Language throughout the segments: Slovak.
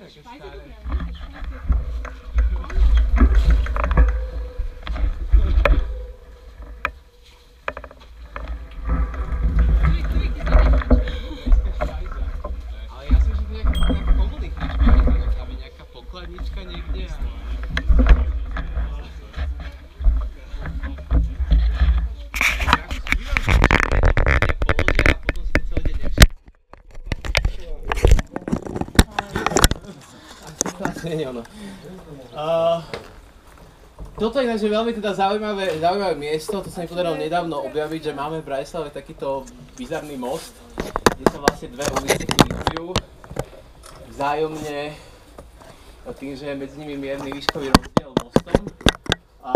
také staré. Ale ja som, že to nejaká komunikačka, že tam je nejaká pokladnička niekde a... Toto je ináč veľmi teda zaujímavé miesto, to sa mi podarilo nedávno objaviť, že máme v Bratislave takýto bizarný most, kde sa vlastne dve ulice krížujú vzájomne tým, že je medzi nimi mierny výškový rozdiel mostom. A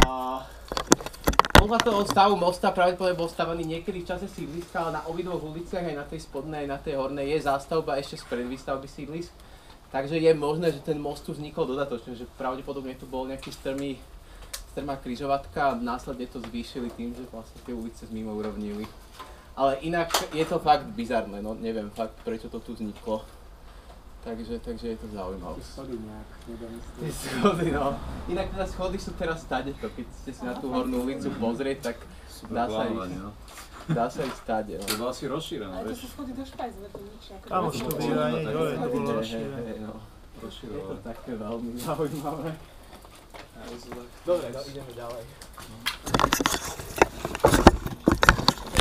podľa toho stavu mosta pravdepodobne bol stavaný niekedy v čase sídliska, ale na obidvoch uliciach, aj na tej spodnej, aj na tej hornej, je zástavba ešte spred výstavby sídlisk. Takže je možné, že ten most tu vznikol dodatočne, že pravdepodobne tu bol nejaký strmá križovatka a následne to zvýšili tým, že vlastne tie ulice zmimoúrovnili. Ale inak je to fakt bizarné, no neviem fakt prečo to tu vzniklo. Takže je to zaujímavé. Tie schody nejak, Tie schody, no. Inak teda schody sú teraz tadeto, keď ste si na tú hornú ulicu pozrieť, tak dá sa ísť stade. To bolo asi rozšírené, Ale to vieš? sú schody do špajzle, to nič. Kámo, to bylo ani dole, to bolo rozšírené. Je to také veľmi zaujímavé. Dobre, no ideme ďalej.